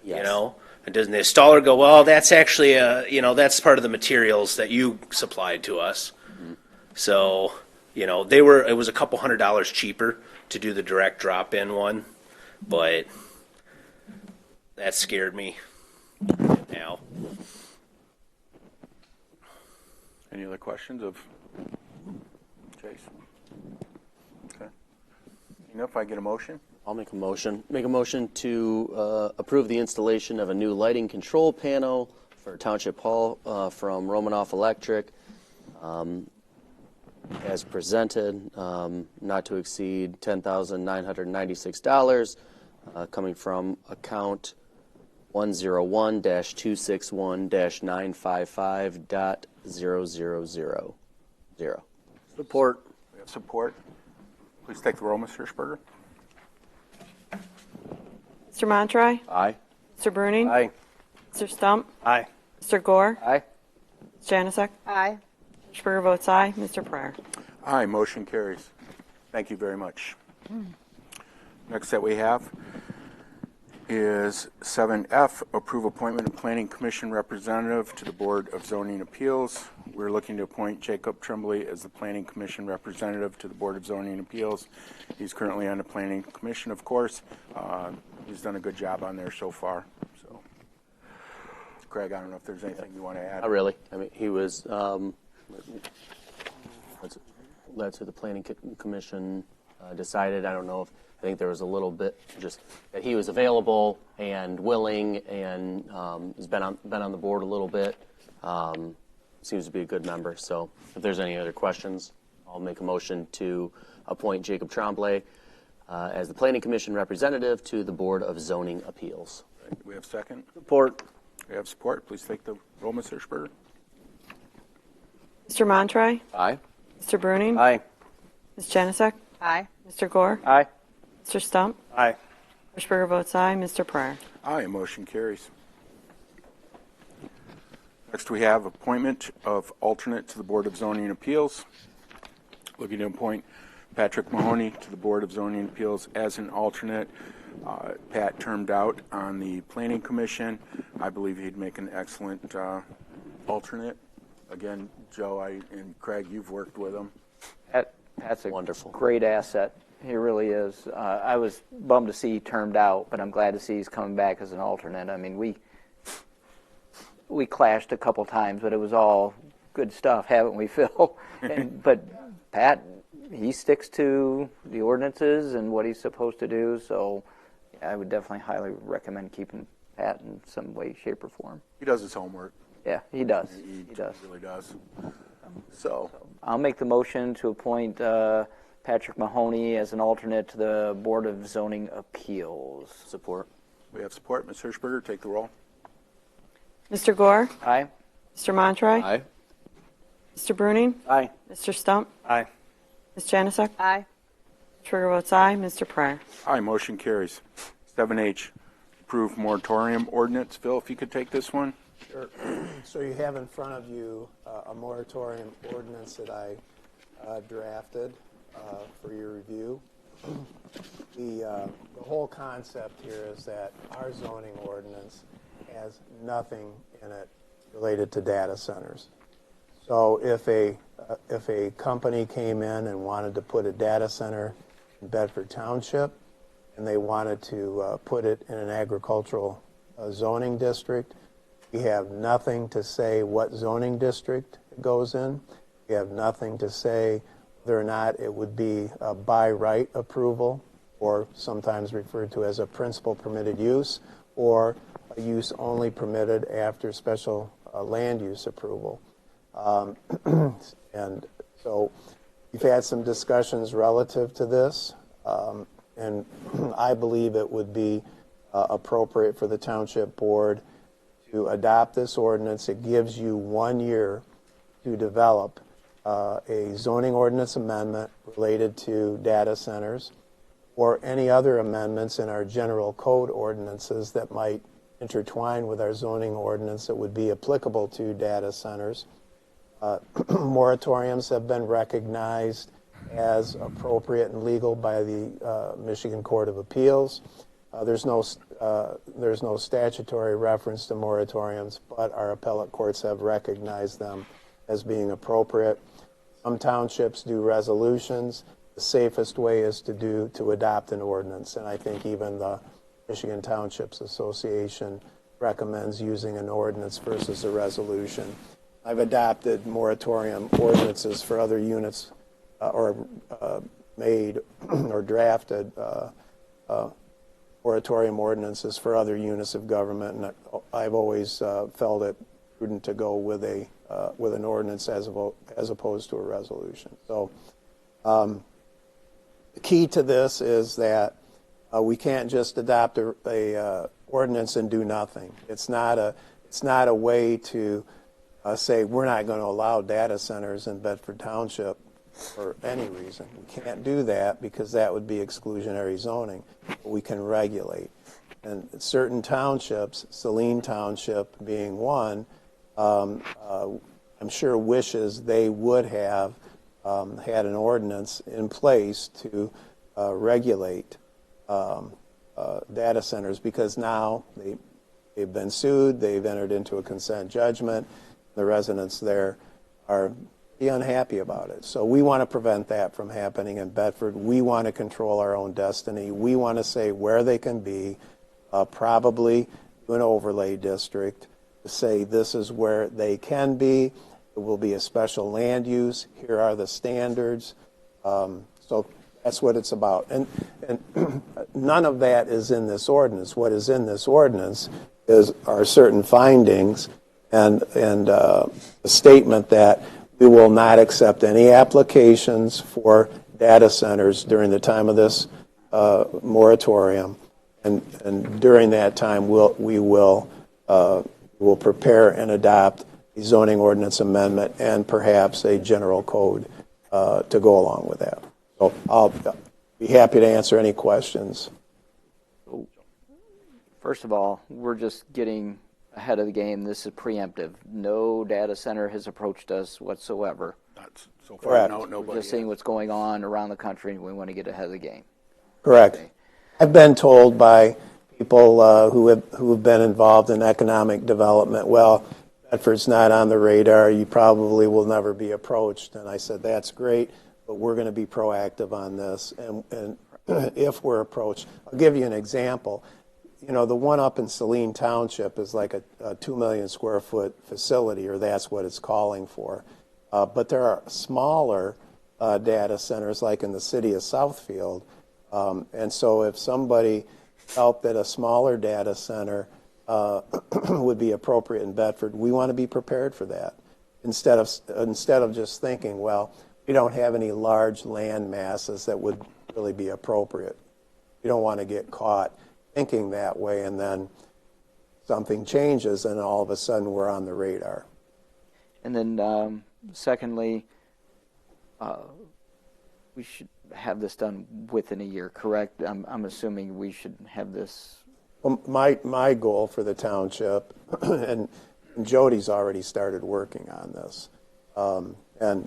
S11: Yes.
S12: You know? And doesn't the installer go, well, that's actually you know, that's part of the materials that you supplied to us.
S11: Mm-hmm.
S12: So, you know, it was a couple $100 cheaper to do the direct drop-in one, but that scared me now.
S1: Any other questions of Chase? Okay. If I get a motion?
S11: I'll make a motion. Make a motion to approve the installation of a new lighting control panel for Township Hall from Romanoff Electric, as presented, not to exceed $10,996, coming from account 101-261-955.0000.
S12: Support.
S1: We have support. Please take the roll, Mr. Hirschberger.
S4: Mr. Montroy?
S11: Aye.
S4: Mr. Bruning?
S12: Aye.
S4: Mr. Stump?
S9: Aye.
S4: Mr. Gore?
S10: Aye.
S4: Ms. Janusik?
S7: Aye.
S4: Hirschberger votes aye. Mr. Pryor?
S1: Aye, motion carries. Thank you very much. Next that we have is 7F, approve appointment of Planning Commission representative to the Board of Zoning Appeals. We're looking to appoint Jacob Tremblay as the Planning Commission representative to the Board of Zoning Appeals. He's currently on the Planning Commission, of course. He's done a good job on there so far. So, Craig, I don't know if there's anything you want to add.
S11: Not really. I mean, he was, that's who the Planning Commission decided. I don't know if, I think there was a little bit just that he was available and willing and has been on the board a little bit. Seems to be a good member. So if there's any other questions, I'll make a motion to appoint Jacob Tremblay as the Planning Commission representative to the Board of Zoning Appeals.
S1: Do we have second?
S11: Support.
S1: We have support. Please take the roll, Mr. Hirschberger.
S4: Mr. Montroy?
S11: Aye.
S4: Mr. Bruning?
S11: Aye.
S4: Ms. Janusik?
S7: Aye.
S4: Mr. Gore?
S10: Aye.
S4: Mr. Stump?
S9: Aye.
S4: Hirschberger votes aye. Mr. Pryor?
S1: Aye, motion carries. Next, we have appointment of alternate to the Board of Zoning Appeals. Looking to appoint Patrick Mahoney to the Board of Zoning Appeals as an alternate. Pat termed out on the Planning Commission. I believe he'd make an excellent alternate. Again, Joe and Craig, you've worked with him.
S10: Pat's a
S11: Wonderful.
S10: great asset. He really is. I was bummed to see he termed out, but I'm glad to see he's coming back as an alternate. I mean, we clashed a couple times, but it was all good stuff, haven't we, Phil? But Pat, he sticks to the ordinances and what he's supposed to do, so I would definitely highly recommend keeping Pat in some way, shape, or form.
S1: He does his homework.
S10: Yeah, he does.
S1: He
S10: does.
S1: really does. So,
S10: I'll make the motion to appoint Patrick Mahoney as an alternate to the Board of Zoning Appeals.
S11: Support.
S1: we have support. Ms. Hirschberger, take the roll.
S4: Mr. Gore?
S10: Aye.
S4: Mr. Montroy?
S11: Aye.
S4: Mr. Bruning?
S10: Aye.
S4: Mr. Stump?
S9: Aye.
S4: Ms. Janusik?
S7: Aye.
S4: Trigger votes aye. Mr. Pryor?
S1: Aye, motion carries. 7H, approve moratorium ordinance. Phil, if you could take this one.
S13: Sure. So you have in front of you a moratorium ordinance that I drafted for your review. The whole concept here is that our zoning ordinance has nothing in it related to data centers. So if a company came in and wanted to put a data center in Bedford Township and they wanted to put it in an agricultural zoning district, we have nothing to say what zoning district it goes in. We have nothing to say whether or not it would be a by right approval, or sometimes referred to as a principal permitted use, or a use only permitted after special land use approval. And so we've had some discussions relative to this, and I believe it would be appropriate for the Township Board to adopt this ordinance. It gives you 1 year to develop a zoning ordinance amendment related to data centers. or any other amendments in our general code ordinances that might intertwine with our zoning ordinance that would be applicable to data centers. Moratoriums have been recognized as appropriate and legal by the Michigan Court of Appeals. There's no statutory reference to moratoriums, but our appellate courts have recognized them as being appropriate. Some townships do resolutions. The safest way is to adopt an ordinance, and I think even the Michigan Townships Association recommends using an ordinance versus a resolution. I've adopted moratorium ordinances for other units or made or drafted moratorium ordinances for other units of government, and I've always felt it prudent to go with an ordinance as opposed to a resolution. So the key to this is that we can't just adopt a ordinance and do nothing. It's not a way to say we're not going to allow data centers in Bedford Township for any reason. We can't do that because that would be exclusionary zoning. But we can regulate. And certain townships, Saline Township being one, I'm sure wishes they would have had an ordinance in place to regulate data centers, because now they've been sued, they've entered into a consent judgment, the residents there are unhappy about it. So we want to prevent that from happening in Bedford. We want to control our own destiny. We want to say where they can be, probably an overlay district, to say this is where they can be. It will be a special land use. Here are the standards. So that's what it's about. And none of that is in this ordinance. What is in this ordinance are certain findings and a statement that we will not accept any applications for data centers during the time of this moratorium. And during that time, we will prepare and adopt a zoning ordinance amendment and perhaps a general code to go along with that. So I'll be happy to answer any questions.
S10: First of all, we're just getting ahead of the game. This is preemptive. No data center has approached us whatsoever.
S1: That's so far.
S13: Correct.
S1: No, nobody.
S10: We're just seeing what's going on around the country, and we want to get ahead of the game.
S13: Correct.
S10: Okay.
S13: I've been told by people who have been involved in economic development, well, Bedford's not on the radar. You probably will never be approached. And I said, that's great, but we're going to be proactive on this. And if we're approached, I'll give you an example. You know, the one up in Saline Township is like a 2 million square foot facility, or that's what it's calling for. But there are smaller data centers, like in the city of Southfield. And so if somebody felt that a smaller data center would be appropriate in Bedford, we want to be prepared for that. Instead of just thinking, well, we don't have any large land masses that would really be appropriate. You don't want to get caught thinking that way, and then something changes, and all of a sudden we're on the radar.
S10: And then, secondly, we should have this done within a year, correct? I'm assuming we should have this.
S13: Well, my goal for the township, and Jody's already started working on this, and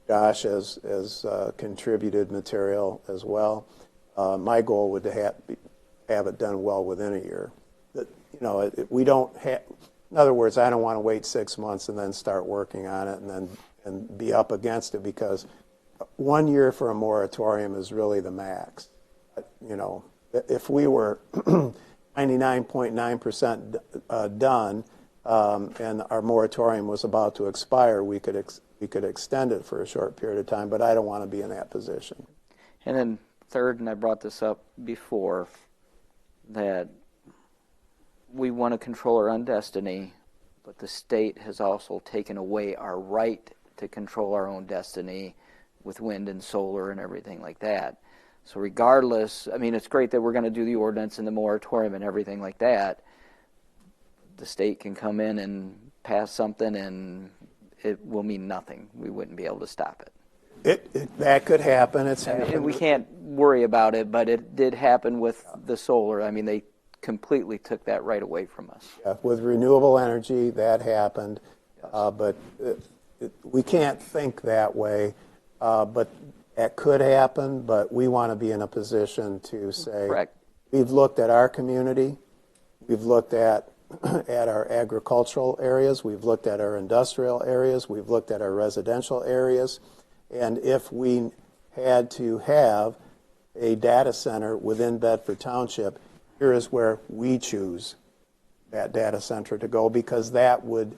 S13: Josh has contributed material as well. My goal would have it done well within a year. We don't have. In other words, I don't want to wait 6 months and then start working on it and be up against it, because 1 year for a moratorium is really the max. If we were 99.9% done and our moratorium was about to expire, we could extend it for a short period of time. But I don't want to be in that position.
S10: And then third, and I brought this up before, that we want to control our own destiny, but the state has also taken away our right to control our own destiny with wind and solar and everything like that. So regardless, I mean, it's great that we're going to do the ordinance and the moratorium and everything like that. The state can come in and pass something and it will mean nothing. We wouldn't be able to stop it.
S13: That could happen. It's
S10: And
S13: happened.
S10: we can't worry about it, but it did happen with the solar. I mean, they completely took that right away from us.
S13: Yeah, with renewable energy, that happened. But we can't think that way. But that could happen, but we want to be in a position to say,
S10: Correct.
S13: We've looked at our community, we've looked at our agricultural areas, we've looked at our industrial areas, we've looked at our residential areas, and if we had to have a data center within Bedford Township, here is where we choose that data center to go, because that would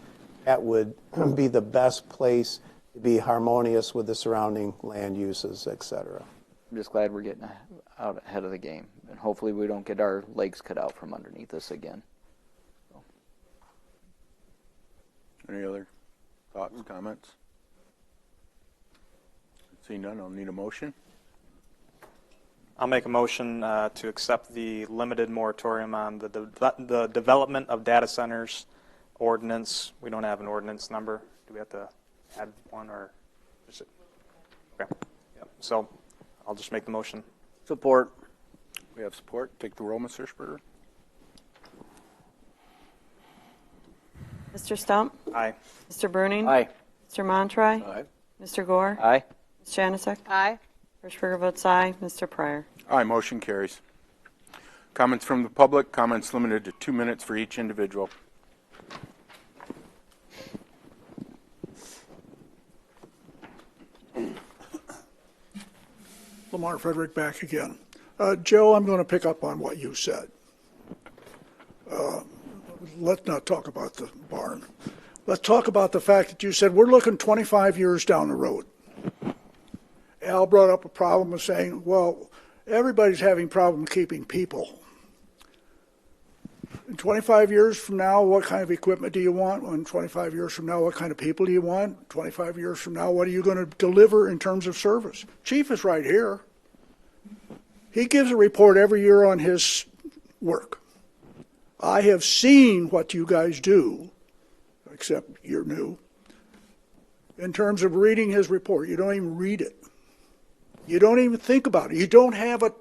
S13: be the best place to be harmonious with the surrounding land uses, et cetera.
S10: I'm just glad we're getting out ahead of the game, and hopefully we don't get our legs cut out from underneath us again.
S1: Any other thoughts, comments? Seeing none, I'll need a motion.
S9: I'll make a motion to accept the limited moratorium on the development of data centers ordinance. We don't have an ordinance number. Do we have to add one, or is it? Okay. Yep. So I'll just make the motion.
S10: Support.
S1: We have support. Take the roll, Ms. Hirschberger.
S4: Mr. Stump?
S9: Aye.
S4: Mr. Bruning?
S10: Aye.
S4: Mr. Montroy?
S1: Aye.
S4: Mr. Gore?
S10: Aye.
S4: Ms. Janusik?
S7: Aye.
S4: Hirschberger votes aye. Mr. Pryor?
S1: Aye, motion carries. Comments from the public. Comments limited to 2 minutes for each individual.
S6: Lamar Frederick back again. Joe, I'm going to pick up on what you said. Let's not talk about the barn. Let's talk about the fact that you said we're looking 25 years down the road. Al brought up a problem of saying, well, everybody's having problem keeping people. In 25 years from now, what kind of equipment do you want? In 25 years from now, what kind of people do you want? 25 years from now, what are you going to deliver in terms of service? Chief is right here. He gives a report every year on his work. I have seen what you guys do, except you're new, in terms of reading his report. You don't even read it. You don't even think about it. You don't have a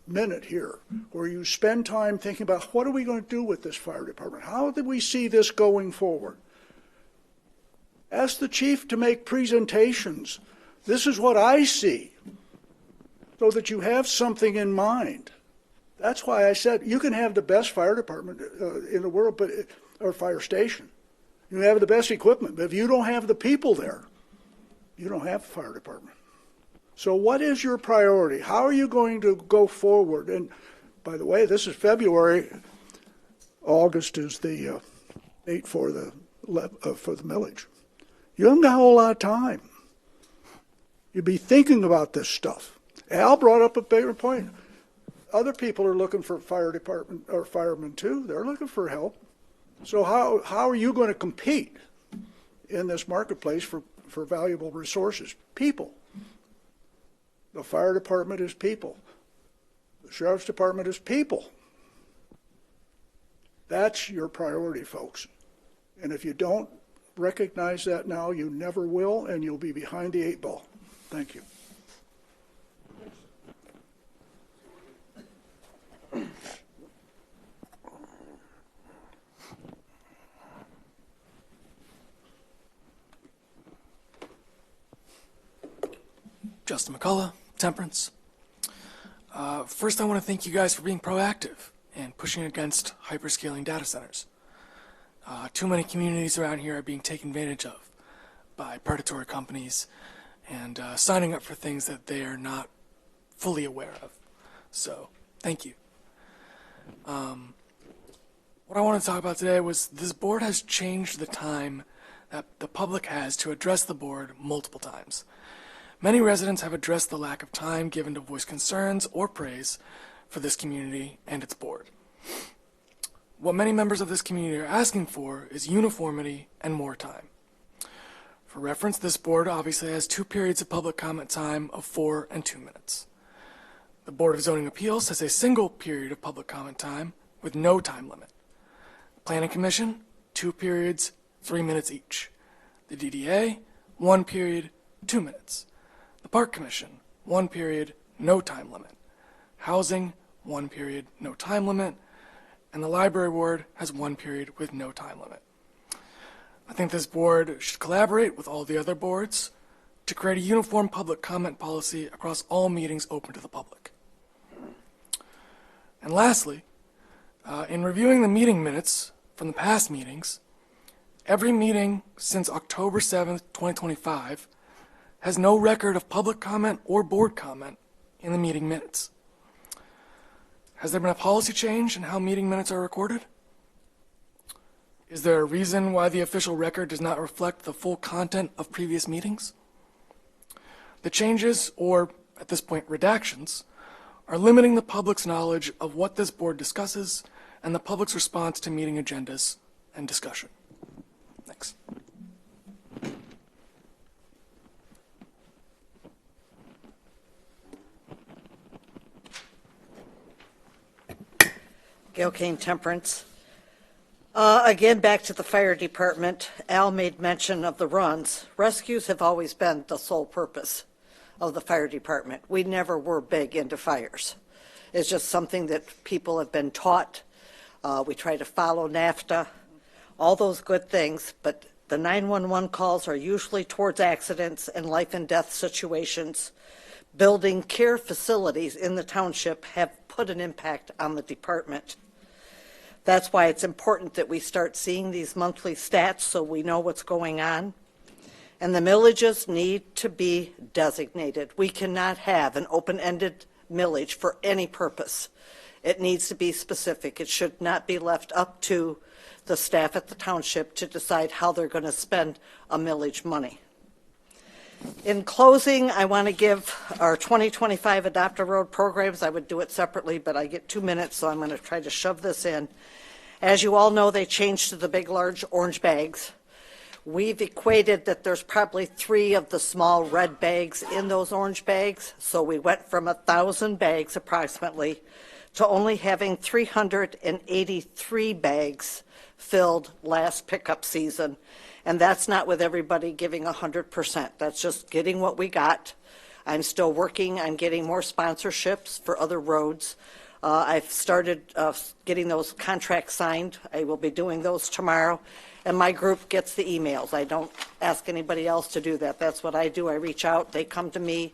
S6: minute here where you spend time thinking about what are we going to do with this fire department? How do we see this going forward? Ask the chief to make presentations. This is what I see, so that you have something in mind. That's why I said you can have the best fire department in the world, or fire station. You can have the best equipment, but if you don't have the people there, you don't have a fire department. So what is your priority? How are you going to go forward? And by the way, this is February. August is the date for the millage. You haven't got a whole lot of time. You'd be thinking about this stuff. Al brought up a bigger point. Other people are looking for fire department or firemen too. They're looking for help. So how are you going to compete in this marketplace for valuable resources? People. The fire department is people. The sheriff's department is people. That's your priority, folks. And if you don't recognize that now, you never will, and you'll be behind the 8 ball. Thank you.
S14: Justin McCullough, Temperance. First, I want to thank you guys for being proactive and pushing against hyperscaling data centers. Too many communities around here are being taken advantage of by predatory companies and signing up for things that they are not fully aware of. So, thank you. What I want to talk about today was this board has changed the time that the public has to address the board multiple times. Many residents have addressed the lack of time given to voice concerns or praise for this community and its board. What many members of this community are asking for is uniformity and more time. For reference, this board obviously has 2 periods of public comment time of 4 and 2 minutes. The Board of Zoning Appeals has a single period of public comment time with no time limit. Planning Commission, 2 periods, 3 minutes each. The DDA, 1 period, 2 minutes. Park Commission, 1 period, no time limit. Housing, 1 period, no time limit. And the Library Board has 1 period with no time limit. I think this board should collaborate with all the other boards to create a uniform public comment policy across all meetings open to the public. And lastly, in reviewing the meeting minutes from the past meetings, every meeting since October 7th, 2025 has no record of public comment or board comment in the meeting minutes. Has there been a policy change in how meeting minutes are recorded? Is there a reason why the official record does not reflect the full content of previous meetings? The changes, or at this point redactions, are limiting the public's knowledge of what this board discusses and the public's response to meeting agendas and discussion. Thanks.
S5: Gail Kane, Temperance. Again, back to the fire department. Al made mention of the runs. Rescues have always been the sole purpose of the fire department. We never were big into fires. It's just something that people have been taught. We try to follow NAFTA, all those good things, but the 911 calls are usually towards accidents and life and death situations. Building care facilities in the township have put an impact on the department. That's why it's important that we start seeing these monthly stats so we know what's going on. And the millages need to be designated. We cannot have an open-ended millage for any purpose. It needs to be specific. It should not be left up to the staff at the township to decide how they're going to spend a millage money. In closing, I want to give our 2025 Adopt a Road programs. I would do it separately, but I get 2 minutes, so I'm going to try to shove this in. As you all know, they changed to the big, large orange bags. We've equated that there's probably 3 of the small red bags in those orange bags, so we went from 1,000 bags approximately to only having 383 bags filled last pickup season. And that's not with everybody giving 100%. That's just getting what we got. I'm still working on getting more sponsorships for other roads. I've started getting those contracts signed. I will be doing those tomorrow. And my group gets the emails. I don't ask anybody else to do that. That's what I do. I reach out, they come to me,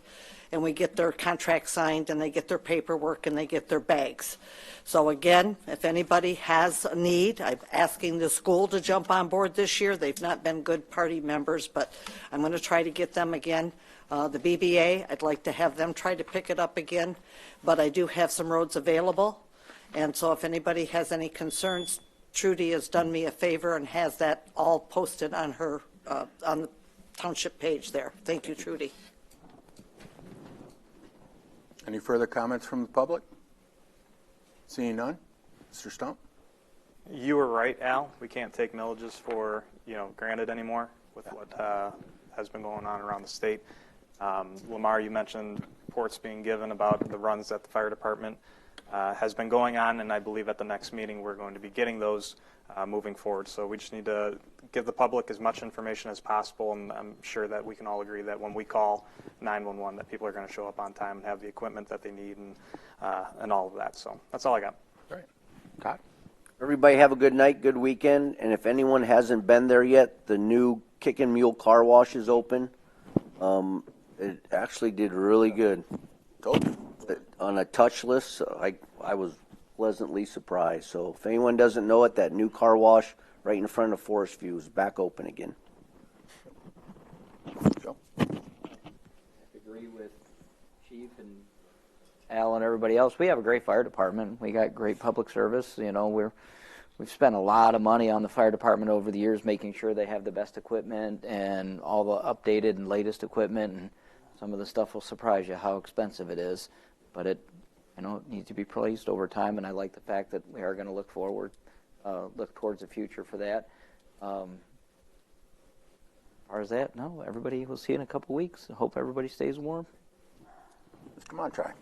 S5: and we get their contract signed, and they get their paperwork, and they get their bags. So again, if anybody has a need, I'm asking the school to jump on board this year. They've not been good party members, but I'm going to try to get them again. The BBA, I'd like to have them try to pick it up again, but I do have some roads available. And so if anybody has any concerns, Trudy has done me a favor and has that all posted on her, on the township page there. Thank you, Trudy.
S1: Any further comments from the public? Seeing none. Mr. Stump?
S9: You were right, Al. We can't take millages for, granted anymore with what has been going on around the state. Lamar, you mentioned reports being given about the runs that the fire department has been going on, and I believe at the next meeting we're going to be getting those moving forward. So we just need to give the public as much information as possible, and I'm sure that we can all agree that when we call 911 that people are going to show up on time and have the equipment that they need and all of that. So that's all I got.
S1: Great. Todd?
S11: Everybody have a good night, good weekend, and if anyone hasn't been there yet, the new Kick and Mule car wash is open. It actually did really good.
S1: Told you.
S11: On a touchless, I was pleasantly surprised. So if anyone doesn't know it, that new car wash right in front of Forest View is back open again.
S1: Joe?
S10: Agree with Chief and Al and everybody else. We have a great fire department. We got great public service. We've spent a lot of money on the fire department over the years, making sure they have the best equipment and all the updated and latest equipment. And some of the stuff will surprise you how expensive it is, but it needs to be praised over time. And I like the fact that we are going to look forward, look towards the future for that. As far as that, no, everybody will see in a couple weeks. I hope everybody stays warm.
S1: Mr. Montry?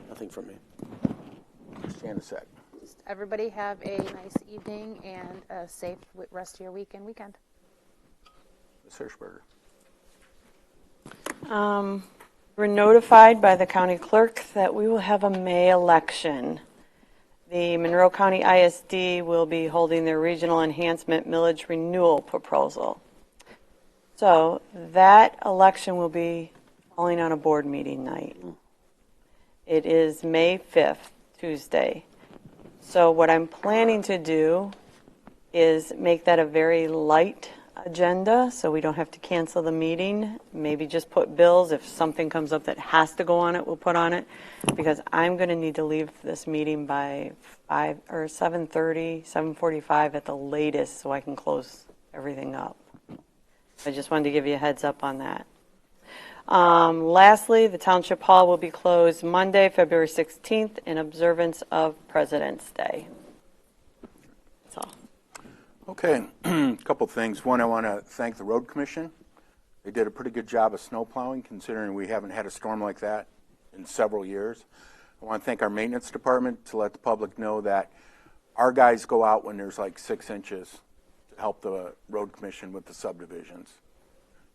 S11: Nothing from me.
S1: Mr. Janusek?
S15: Everybody have a nice evening and a safe rest of your weekend.
S1: Ms. Hirschberger?
S4: We're notified by the county clerk that we will have a May election. The Monroe County ISD will be holding their regional enhancement millage renewal proposal. So that election will be falling on a board meeting night. It is May 5th, Tuesday. So what I'm planning to do is make that a very light agenda so we don't have to cancel the meeting. Maybe just put bills. If something comes up that has to go on it, we'll put on it. Because I'm going to need to leave this meeting by 5 or 7:30, 7:45 at the latest so I can close everything up. I just wanted to give you a heads up on that. Lastly, the Township Hall will be closed Monday, February 16th in observance of President's Day. That's all.
S1: Okay, a couple things. One, I want to thank the Road Commission. They did a pretty good job of snow plowing, considering we haven't had a storm like that in several years. I want to thank our maintenance department to let the public know that our guys go out when there's like 6 inches to help the Road Commission with the subdivisions.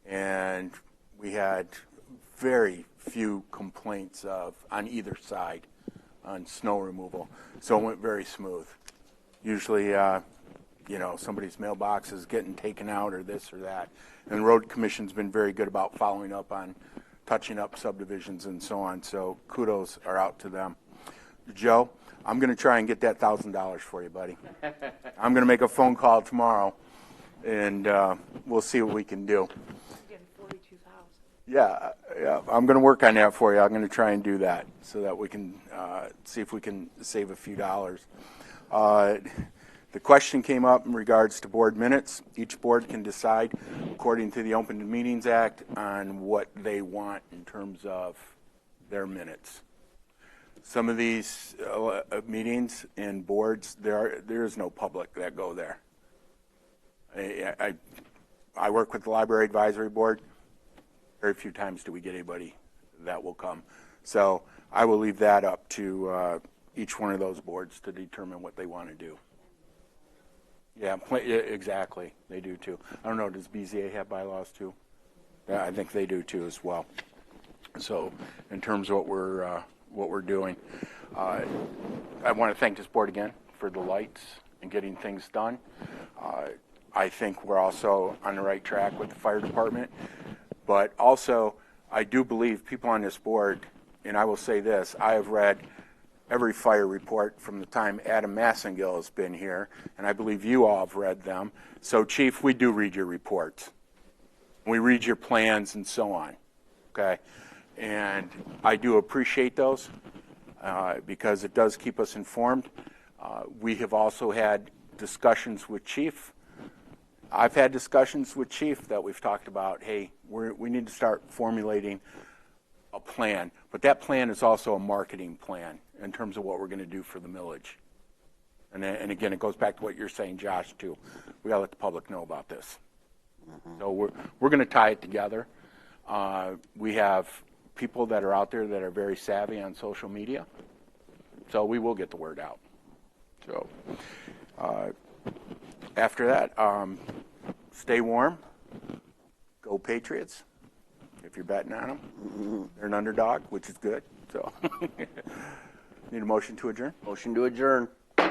S1: And we had very few complaints on either side on snow removal. So it went very smooth. Usually, somebody's mailbox is getting taken out or this or that. And the Road Commission's been very good about following up on touching up subdivisions and so on. So kudos are out to them. Joe, I'm going to try and get that $1,000 for you, buddy. I'm going to make a phone call tomorrow, and we'll see what we can do. Yeah, I'm going to work on that for you. I'm going to try and do that so that we can see if we can save a few dollars. The question came up in regards to board minutes. Each board can decide, according to the Open Meetings Act, on what they want in terms of their minutes. Some of these meetings and boards, there is no public that go there. I work with the Library Advisory Board. Very few times do we get anybody that will come. So I will leave that up to each one of those boards to determine what they want to do. Yeah, exactly. They do too. I don't know, does BZA have bylaws too? Yeah, I think they do too as well. So in terms of what we're doing, I want to thank this board again for the lights and getting things done. I think we're also on the right track with the fire department. But also, I do believe people on this board, and I will say this, I have read every fire report from the time Adam Massengill has been here, and I believe you all have read them. So, Chief, we do read your reports. We read your plans and so on, okay? And I do appreciate those because it does keep us informed. We have also had discussions with Chief. I've had discussions with Chief that we've talked about, hey, we need to start formulating a plan. But that plan is also a marketing plan in terms of what we're going to do for the millage. And again, it goes back to what you're saying, Josh, too. We got to let the public know about this. So we're going to tie it together. We have people that are out there that are very savvy on social media. So we will get the word out. So after that, stay warm. Go Patriots. If you're betting on them, they're an underdog, which is good. So, need a motion to adjourn?
S11: Motion to adjourn.
S1: Hey,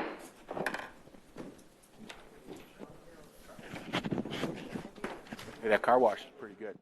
S1: that car wash is pretty good.